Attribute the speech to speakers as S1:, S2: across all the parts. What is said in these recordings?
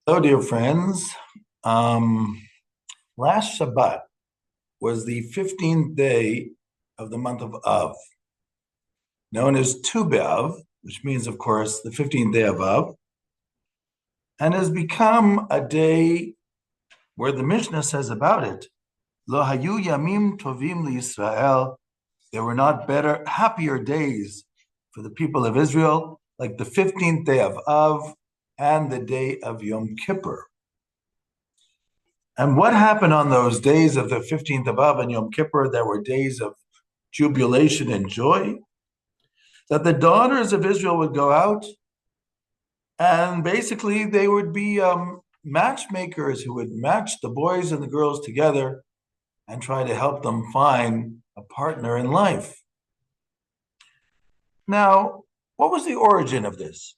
S1: Hello, dear friends. Um, Last Shabbat was the 15th day of the month of Av, known as Tu B'Av, which means, of course, the 15th day of Av, and has become a day where the Mishnah says about it, Lo hayu yamim tovim liYisrael. There were not better, happier days for the people of Israel, like the 15th day of Av and the day of Yom Kippur. And what happened on those days of the 15th of Av and Yom Kippur that were days of jubilation and joy? That the daughters of Israel would go out and basically they would be matchmakers who would match the boys and the girls together and try to help them find a partner in life. Now, what was the origin of this?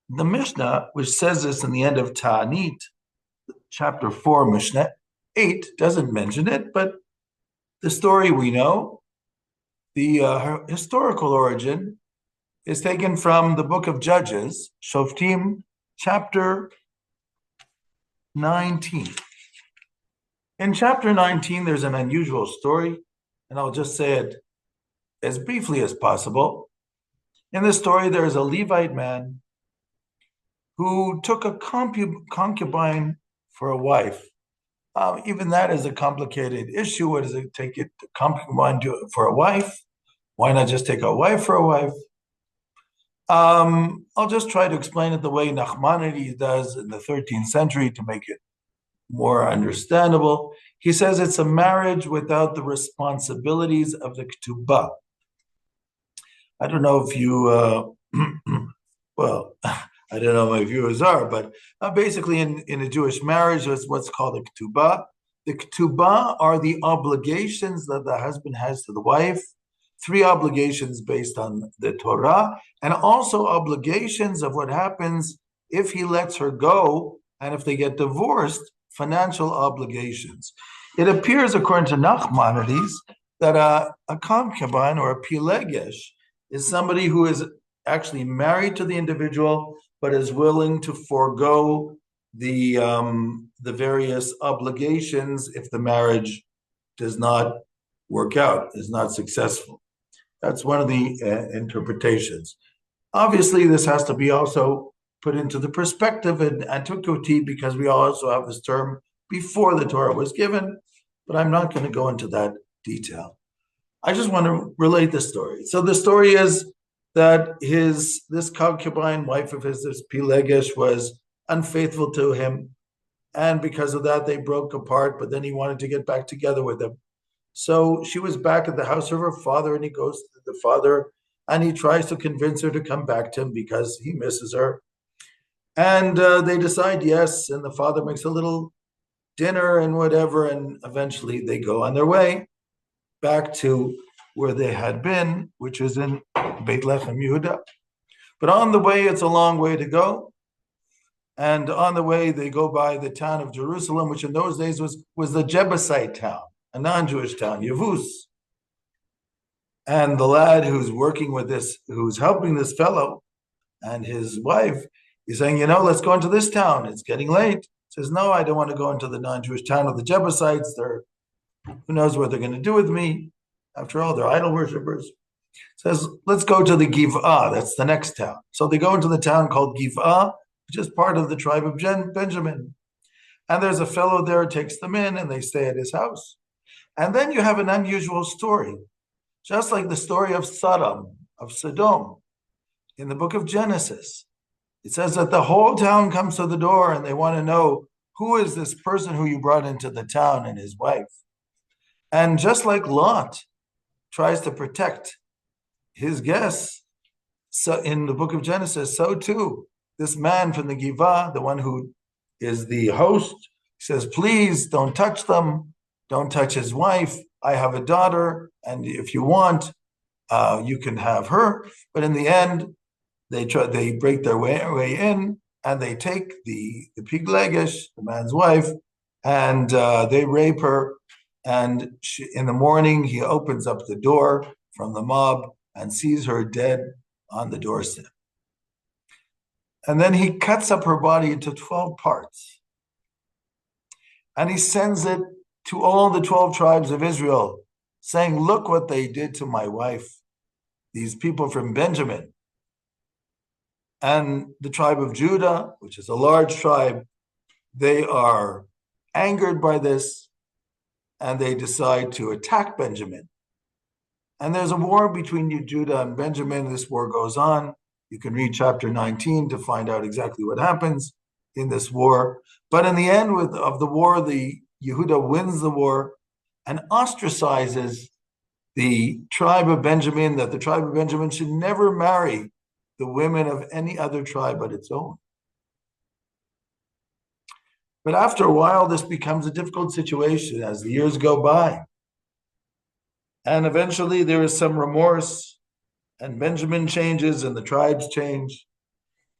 S1: The Mishnah, which says this in the end of Ta'anit, chapter 4, Mishnah 8, doesn't mention it, but the story we know, the historical origin, is taken from the book of Judges, Shoftim, chapter 19. In chapter 19, there's an unusual story, and I'll just say it as briefly as possible. In this story, there is a Levite man who took a concubine for a wife. Even that is a complicated issue. What does it take it to concubine for a wife? Why not just take a wife for a wife? I'll just try to explain it the way Nachmanides does in the 13th century to make it more understandable. He says it's a marriage without the responsibilities of the ketubah. I don't know if you, well, I don't know what my viewers are, but basically in a Jewish marriage, there's what's called a ketubah. The ketubah are the obligations that the husband has to the wife, three obligations based on the Torah, and also obligations of what happens if he lets her go and if they get divorced, financial obligations. It appears, according to Nachmanides, that a concubine or a pilegesh is somebody who is actually married to the individual but is willing to forego the various obligations if the marriage does not work out, is not successful. That's one of the interpretations. Obviously, this has to be also put into the perspective in antiquity because we also have this term before the Torah was given, but I'm not going to go into that detail. I just want to relate the story. So the story is that this concubine wife of his, this Pilegesh, was unfaithful to him, and because of that they broke apart, but then he wanted to get back together with him. So she was back at the house of her father, and he goes to the father and he tries to convince her to come back to him because he misses her. And they decide yes, and the father makes a little dinner and whatever, and eventually they go on their way back to where they had been, which is in Beit Lechem Yehuda. But on the way, it's a long way to go. And on the way, they go by the town of Jerusalem, which in those days was the Jebusite town, a non-Jewish town, Yavuz. And the lad who's working with this, who's helping this fellow and his wife, he's saying, let's go into this town. It's getting late. He says, no, I don't want to go into the non-Jewish town of the Jebusites. Who knows what they're going to do with me? After all, they're idol worshippers. Says, let's go to the Giv'ah. That's the next town. So they go into the town called Giv'ah, which is part of the tribe of Benjamin. And there's a fellow there who takes them in, and they stay at his house. And then you have an unusual story, just like the story of Sodom, in the book of Genesis. It says that the whole town comes to the door, and they want to know, who is this person who you brought into the town and his wife? And just like Lot tries to protect his guests, so in the book of Genesis, so too, this man from the Giv'ah, the one who is the host, says, please don't touch them, don't touch his wife. I have a daughter, and if you want, you can have her. But in the end, they break their way in, and they take the Piglegesh, the man's wife, and they rape her. And in the morning, he opens up the door from the mob and sees her dead on the doorstep. And then he cuts up her body into 12 parts. And he sends it to all the 12 tribes of Israel, saying, look what they did to my wife, these people from Benjamin. And the tribe of Judah, which is a large tribe, they are angered by this, and they decide to attack Benjamin. And there's a war between Judah and Benjamin. This war goes on. You can read chapter 19 to find out exactly what happens in this war. But in the end of the war, the Yehuda wins the war and ostracizes the tribe of Benjamin, that the tribe of Benjamin should never marry the women of any other tribe but its own. But after a while, this becomes a difficult situation as the years go by. And eventually there is some remorse, and Benjamin changes and the tribes change.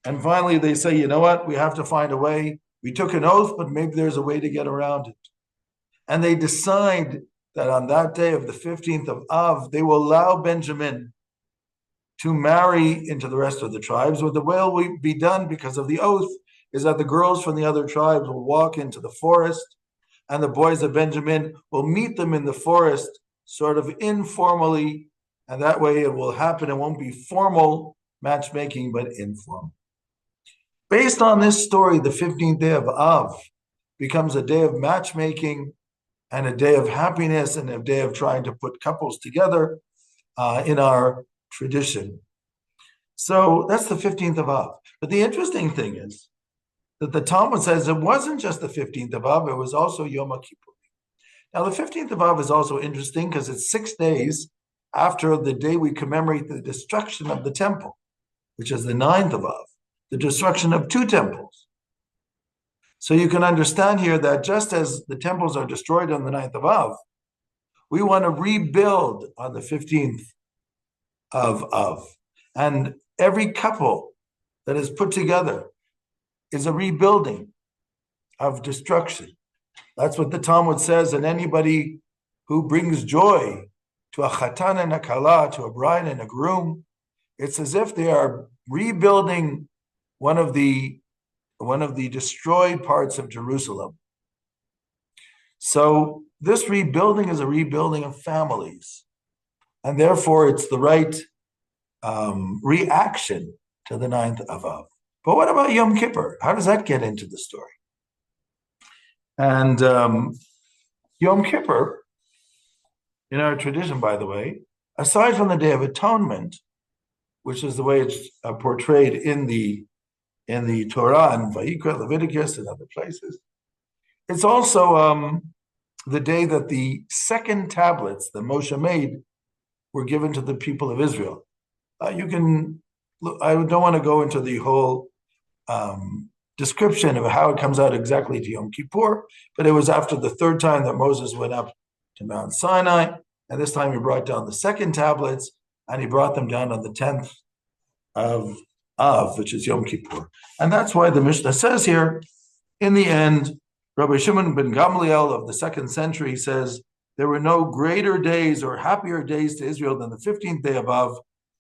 S1: And finally they say, you know what, we have to find a way. We took an oath, but maybe there's a way to get around it. And they decide that on that day of the 15th of Av, they will allow Benjamin to marry into the rest of the tribes. What the will will be done because of the oath is that the girls from the other tribes will walk into the forest, and the boys of Benjamin will meet them in the forest, sort of informally, and that way it will happen. It won't be formal matchmaking, but informal. Based on this story, the 15th day of Av becomes a day of matchmaking and a day of happiness and a day of trying to put couples together in our tradition. So that's the 15th of Av. But the interesting thing is that the Talmud says it wasn't just the 15th of Av, it was also Yom Kippur. Now, the 15th of Av is also interesting because it's 6 days after the day we commemorate the destruction of the temple, which is the 9th of Av, the destruction of 2 temples. So you can understand here that just as the temples are destroyed on the 9th of Av, we want to rebuild on the 15th of Av. And every couple that is put together is a rebuilding of destruction. That's what the Talmud says, and anybody who brings joy to a chatan and a kala, to a bride and a groom, it's as if they are rebuilding one of the destroyed parts of Jerusalem. So this rebuilding is a rebuilding of families, and therefore it's the right reaction to the 9th of Av. But what about Yom Kippur? How does that get into the story? And Yom Kippur, in our tradition, by the way, aside from the Day of Atonement, which is the way it's portrayed in the Torah and Vayikra, Leviticus, and other places, it's also the day that the second tablets that Moshe made were given to the people of Israel. I don't want to go into the whole description of how it comes out exactly to Yom Kippur, but it was after the 3rd time that Moses went up to Mount Sinai, and this time he brought down the second tablets, and he brought them down on the 10th of Av, which is Yom Kippur. And that's why the Mishnah says here, in the end, Rabbi Shimon ben Gamliel of the 2nd century says, there were no greater days or happier days to Israel than the 15th day of Av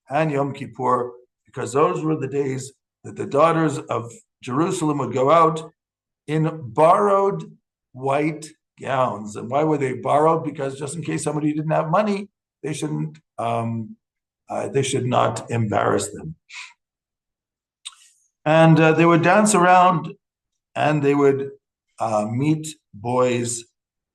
S1: and Yom Kippur, because those were the days that the daughters of Jerusalem would go out in borrowed white gowns. And why were they borrowed? Because just in case somebody didn't have money, they should not embarrass them. And they would dance around, and they would meet boys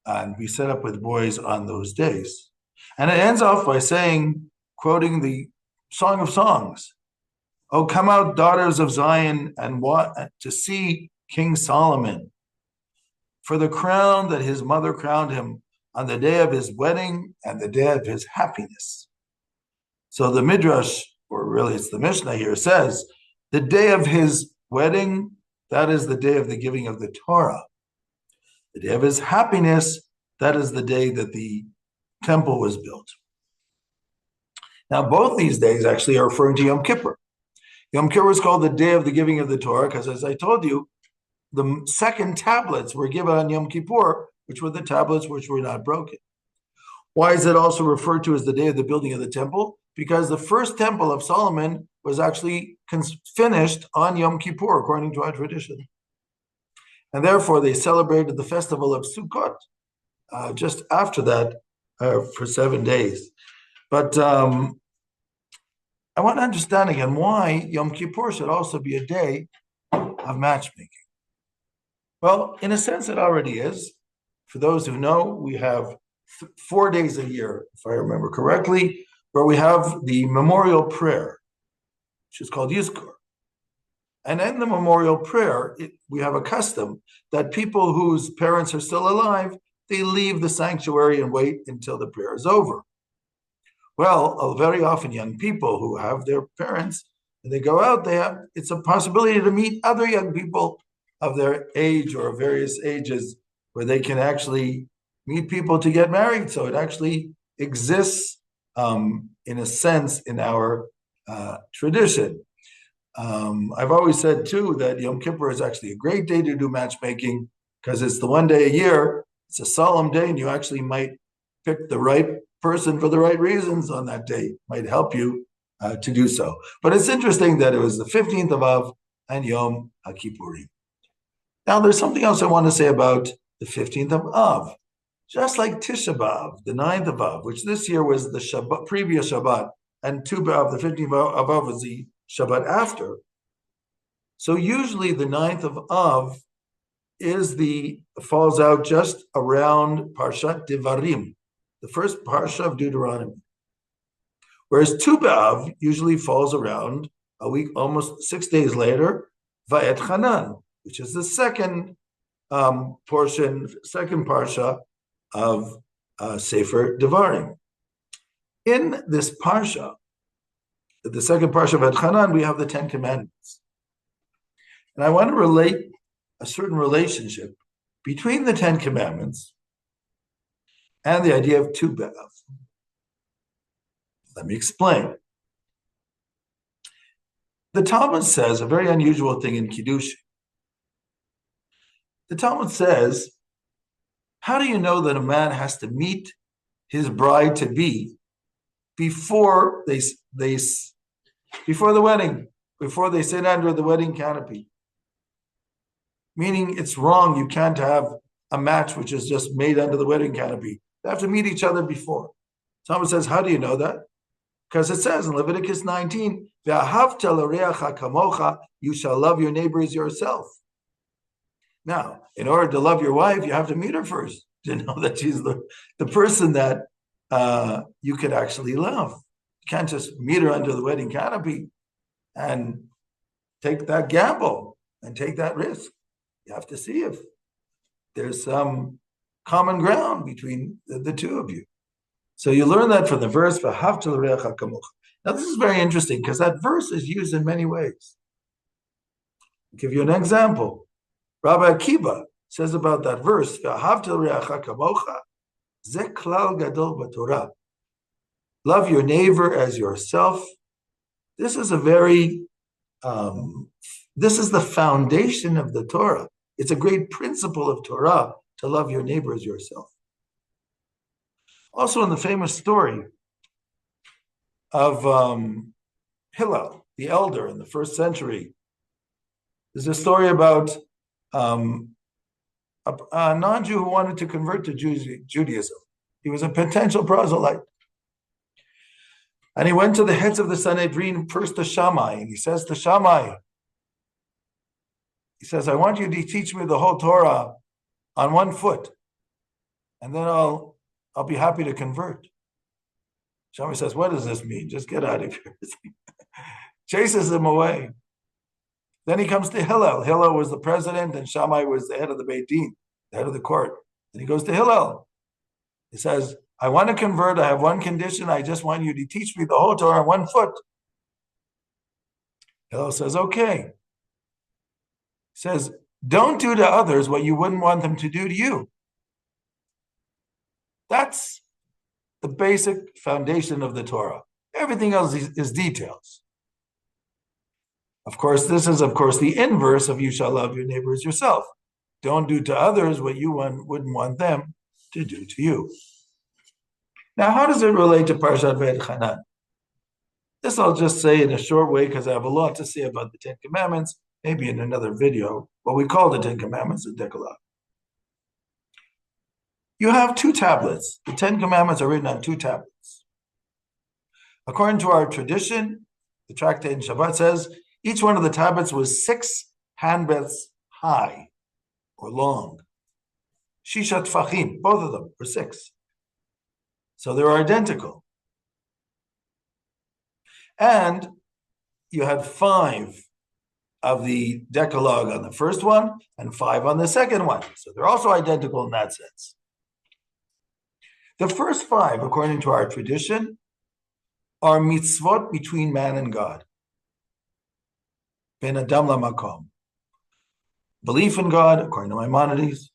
S1: and be set up with boys on those days. And it ends off by saying, quoting the Song of Songs, "Oh, come out, daughters of Zion, and to see King Solomon, for the crown that his mother crowned him on the day of his wedding and the day of his happiness." So the Midrash, or really it's the Mishnah here, says, the day of his wedding, that is the day of the giving of the Torah. The day of his happiness, that is the day that the temple was built. Now, both these days actually are referring to Yom Kippur. Yom Kippur is called the day of the giving of the Torah because, as I told you, the second tablets were given on Yom Kippur, which were the tablets which were not broken. Why is it also referred to as the day of the building of the temple? because the first temple of Solomon was actually finished on Yom Kippur, according to our tradition. And therefore, they celebrated the festival of Sukkot just after that for 7 days. But I want to understand again why Yom Kippur should also be a day of matchmaking. Well, in a sense, it already is. For those who know, we have 4 days a year, if I remember correctly, where we have the memorial prayer, which is called Yizkor. And in the memorial prayer, we have a custom that people whose parents are still alive, they leave the sanctuary and wait until the prayer is over. Well, very often young people who have their parents, and they go out, it's a possibility to meet other young people of their age or various ages where they can actually meet people to get married. So it actually exists in a sense in our tradition. I've always said too that Yom Kippur is actually a great day to do matchmaking because it's the one day a year. It's a solemn day, and you actually might pick the right person for the right reasons on that day. Might help you to do so. But it's interesting that it was the 15th of Av and Yom HaKippurim. Now, there's something else I want to say about the 15th of Av. Just like Tisha B'Av, the 9th of Av, which this year was the Shabbat, previous Shabbat, and Tu B'Av, the 15th of Av, was the Shabbat after. So usually the 9th of Av falls out just around Parshat Devarim, the first Parsha of Deuteronomy. Whereas Tu B'Av usually falls around a week, almost 6 days later, Va'et Hanan, which is the second second Parsha of Sefer Devarim. In this Parsha, the second Parsha of Hanan, we have the 10 Commandments. And I want to relate a certain relationship between the 10 Commandments and the idea of Tu B'Av. Let me explain. The Talmud says a very unusual thing in Kiddushin. The Talmud says, how do you know that a man has to meet his bride-to-be before before the wedding, before they sit under the wedding canopy? Meaning it's wrong. You can't have a match which is just made under the wedding canopy. They have to meet each other before. Someone says, how do you know that? Because it says in Leviticus 19, you shall love your neighbor as yourself. Now, in order to love your wife, you have to meet her first to know that she's the person that you could actually love. You can't just meet her under the wedding canopy and take that gamble and take that risk. You have to see if there's some common ground between the two of you. So you learn that from the verse, V'ahavta l'reacha kamocha. Now this is very interesting because that verse is used in many ways. I'll give you an example. Rabbi Akiva says about that verse, V'ahavta l'reacha kamocha, ze klal gadol b'Torah. Love your neighbor as yourself. This is this is the foundation of the Torah. It's a great principle of Torah to love your neighbor as yourself. Also in the famous story of Hillel, the elder in the 1st century, there's a story about a non-Jew who wanted to convert to Judaism. He was a potential proselyte. And he went to the heads of the Sanhedrin, first to Shammai, and he says to Shammai, he says, I want you to teach me the whole Torah on 1 foot, and then I'll be happy to convert. Shammai says, what does this mean? Just get out of here. Chases him away. Then he comes to Hillel. Hillel was the president, and Shammai was the head of the Beit Din, the head of the court. Then he goes to Hillel. He says, I want to convert. I have one condition. I just want you to teach me the whole Torah on 1 foot. Hillel says, okay. He says, don't do to others what you wouldn't want them to do to you. That's the basic foundation of the Torah. Everything else is details. Of course, this is, the inverse of you shall love your neighbor as yourself. Don't do to others what you wouldn't want them to do to you. Now, how does it relate to Parshat Va'et Hanan? This I'll just say in a short way because I have a lot to say about the Ten Commandments, maybe in another video, what we call the Ten Commandments, the Decalogue. You have two tablets. The Ten Commandments are written on two tablets. According to our tradition, the tractate in Shabbat says each one of the tablets was 6 handbreadths high or long. Shishat Tfachim, both of them were 6. So they're identical. And you had 5 of the Decalogue on the first one and 5 on the second one. So they're also identical in that sense. The first 5, according to our tradition, are mitzvot between man and God. Ben Adam Lamakom. Belief in God, according to Maimonides,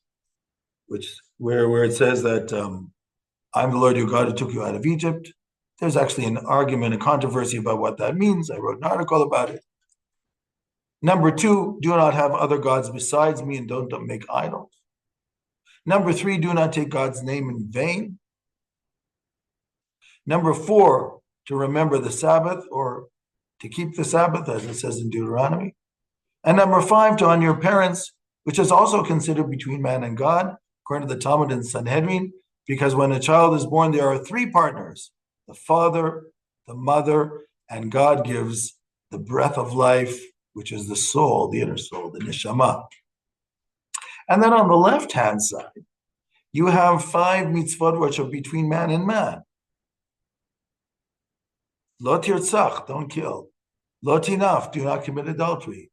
S1: where it says that I'm the Lord your God who took you out of Egypt. There's actually an argument, a controversy about what that means. I wrote an article about it. Number 2, do not have other gods besides me and don't make idols. Number 3, do not take God's name in vain. Number 4, to remember the Sabbath or to keep the Sabbath, as it says in Deuteronomy. And number 5, to honor your parents, which is also considered between man and God, according to the Talmud and Sanhedrin, because when a child is born, there are 3 partners, the father, the mother, and God gives the breath of life, which is the soul, the inner soul, the neshama. And then on the left-hand side, you have 5 mitzvot which are between man and man. Lo tirtzach, don't kill. Lo tinaf, do not commit adultery.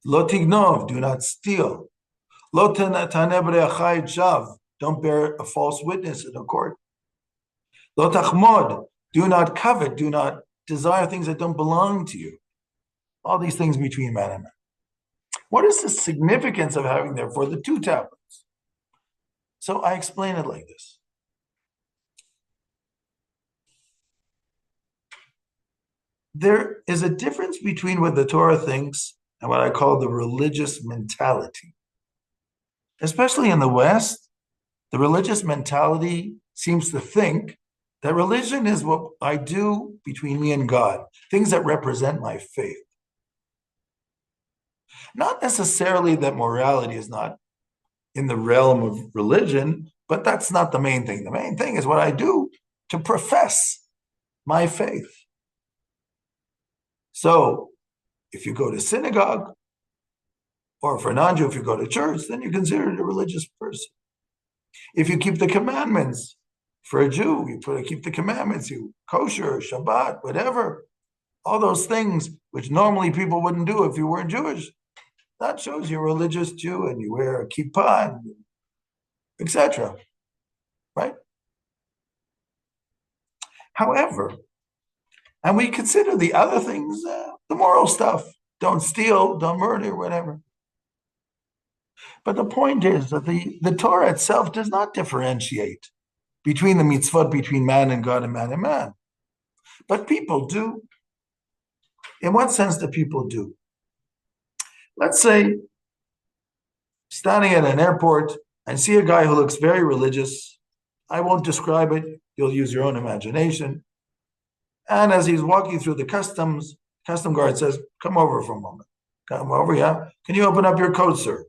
S1: Lo tignov, do not steal. Lo taneh b'reachai shav, don't bear a false witness in a court. Lo tachmod, do not covet, do not desire things that don't belong to you. All these things between man and man. What is the significance of having, therefore, the 2 tablets? So I explain it like this. There is a difference between what the Torah thinks and what I call the religious mentality. Especially in the West, the religious mentality seems to think that religion is what I do between me and God, things that represent my faith. Not necessarily that morality is not in the realm of religion, but that's not the main thing. The main thing is what I do to profess my faith. So if you go to synagogue, or for a non-Jew, if you go to church, then you're considered a religious person. If you keep the commandments, for a Jew, you keep the commandments, you kosher, Shabbat, whatever, all those things which normally people wouldn't do if you weren't Jewish. That shows you're a religious Jew and you wear a kippah, etc. Right? However, and we consider the other things, the moral stuff. Don't steal, don't murder, whatever. But the point is that the Torah itself does not differentiate between the mitzvot between man and God and man and man. But people do. In what sense do people do? Let's say, standing at an airport and see a guy who looks very religious. I won't describe it. You'll use your own imagination. And as he's walking through the custom guard says, come over for a moment. Come over, yeah? Can you open up your coat, sir?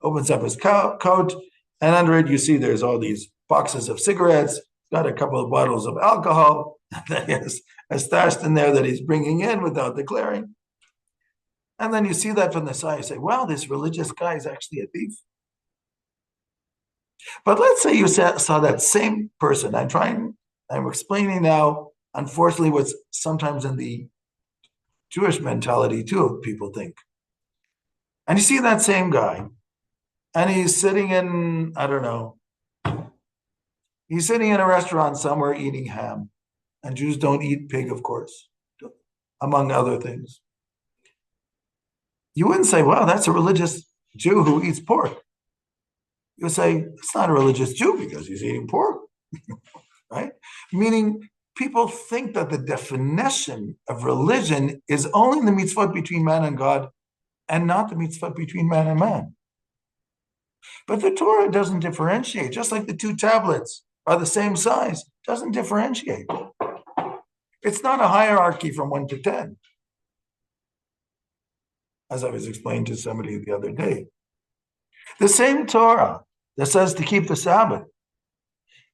S1: Opens up his coat, and under it you see there's all these boxes of cigarettes, got a couple of bottles of alcohol that he has stashed in there that he's bringing in without declaring. And then you see that from the side, you say, wow, this religious guy is actually a thief. But let's say you saw that same person. I'm explaining now, unfortunately, what's sometimes in the Jewish mentality too, people think. And you see that same guy, and he's sitting in, I don't know, he's sitting in a restaurant somewhere eating ham. And Jews don't eat pig, of course, among other things. You wouldn't say, wow, that's a religious Jew who eats pork. You would say, it's not a religious Jew because he's eating pork, right? Meaning people think that the definition of religion is only the mitzvot between man and God and not the mitzvot between man and man. But the Torah doesn't differentiate, just like the 2 tablets are the same size, doesn't differentiate. It's not a hierarchy from 1 to 10, as I was explaining to somebody the other day. The same Torah that says to keep the Sabbath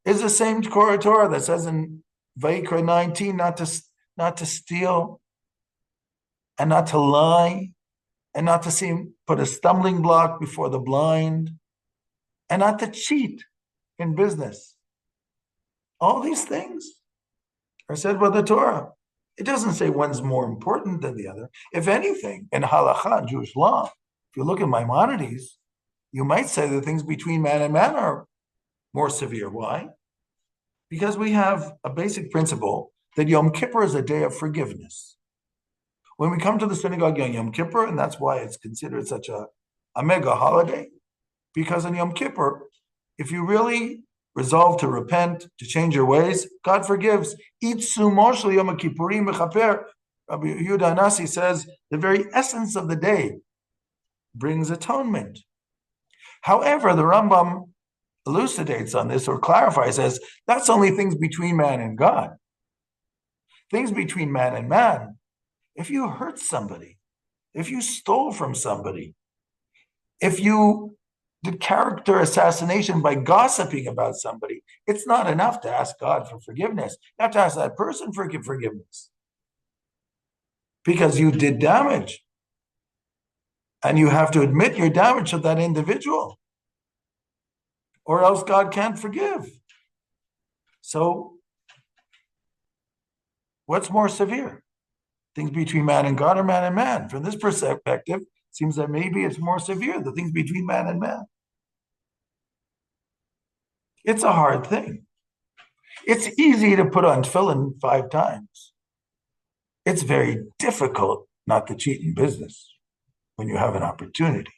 S1: is the same Torah that says in Vayikra 19 not to steal and not to lie and not to put a stumbling block before the blind and not to cheat in business. All these things are said by the Torah. It doesn't say one's more important than the other. If anything, in halakha, in Jewish law, if you look at Maimonides, you might say the things between man and man are more severe. Why? Because we have a basic principle that Yom Kippur is a day of forgiveness. When we come to the synagogue on Yom Kippur, and that's why it's considered such a mega holiday, because on Yom Kippur, if you really resolve to repent, to change your ways, God forgives. Rabbi Yehuda Anasi says the very essence of the day brings atonement. However, the Rambam elucidates on this or clarifies, says that's only things between man and God. Things between man and man. If you hurt somebody, if you stole from somebody, if you did character assassination by gossiping about somebody, it's not enough to ask God for forgiveness. You have to ask that person for forgiveness because you did damage. And you have to admit your damage to that individual, or else God can't forgive. So, what's more severe? Things between man and God or man and man? From this perspective, it seems that maybe it's more severe, the things between man and man. It's a hard thing. It's easy to put on tefillin 5 times. It's very difficult not to cheat in business when you have an opportunity.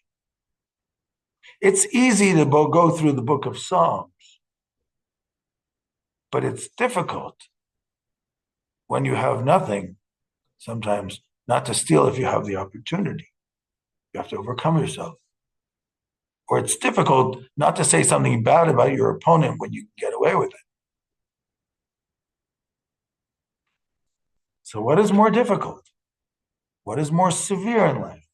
S1: It's easy to go through the book of Psalms, but it's difficult when you have nothing, sometimes not to steal if you have the opportunity. You have to overcome yourself. Or it's difficult not to say something bad about your opponent when you can get away with it. So what is more difficult? What is more severe in life?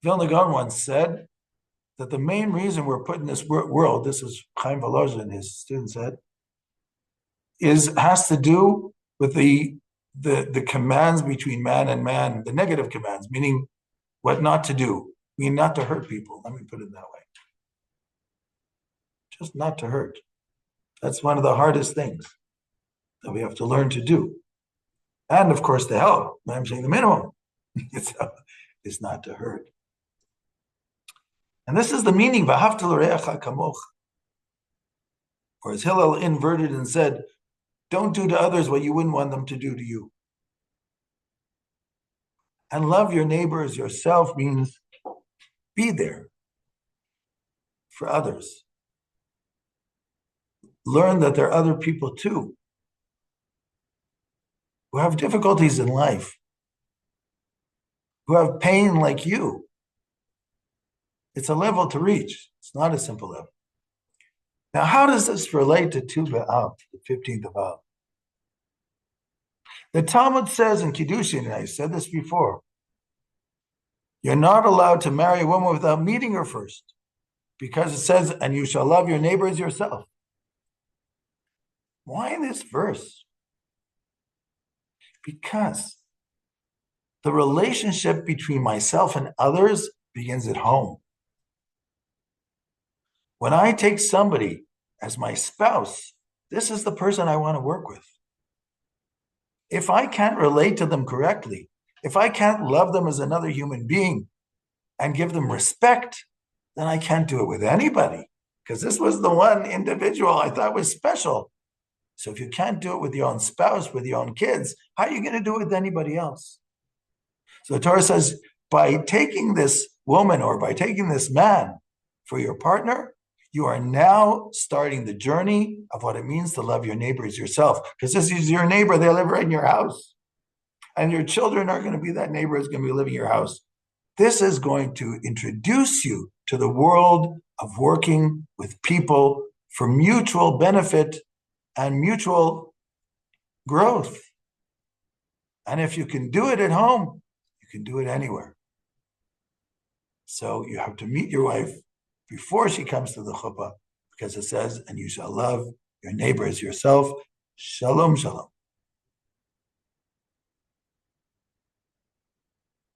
S1: Vilna Gaon once said that the main reason we're put in this world, this is Chaim Volozhin, his student said, has to do with the commands between man and man, the negative commands, meaning what not to do, meaning not to hurt people. Let me put it that way. Just not to hurt. That's one of the hardest things that we have to learn to do. And of course, to help. I'm saying the minimum is not to hurt. And this is the meaning, v'ahavta l'reacha kamoch. Or as Hillel inverted and said, don't do to others what you wouldn't want them to do to you. And love your neighbor as yourself means be there for others. Learn that there are other people too who have difficulties in life, who have pain like you. It's a level to reach. It's not a simple level. Now, how does this relate to Tu B'Av, the 15th of Av? The Talmud says in Kiddushin, and I said this before, you're not allowed to marry a woman without meeting her first, because it says, and you shall love your neighbor as yourself. Why this verse? Because the relationship between myself and others begins at home. When I take somebody as my spouse, this is the person I want to work with. If I can't relate to them correctly, if I can't love them as another human being and give them respect, then I can't do it with anybody, because this was the one individual I thought was special. So if you can't do it with your own spouse, with your own kids, how are you going to do it with anybody else? So the Torah says, by taking this woman or by taking this man for your partner, you are now starting the journey of what it means to love your neighbor as yourself. Because this is your neighbor, they live right in your house. And your children are going to be that neighbor who's going to be living in your house. This is going to introduce you to the world of working with people for mutual benefit and mutual growth. And if you can do it at home, you can do it anywhere. So you have to meet your wife before she comes to the chuppah, because it says, and you shall love your neighbor as yourself. Shalom, shalom.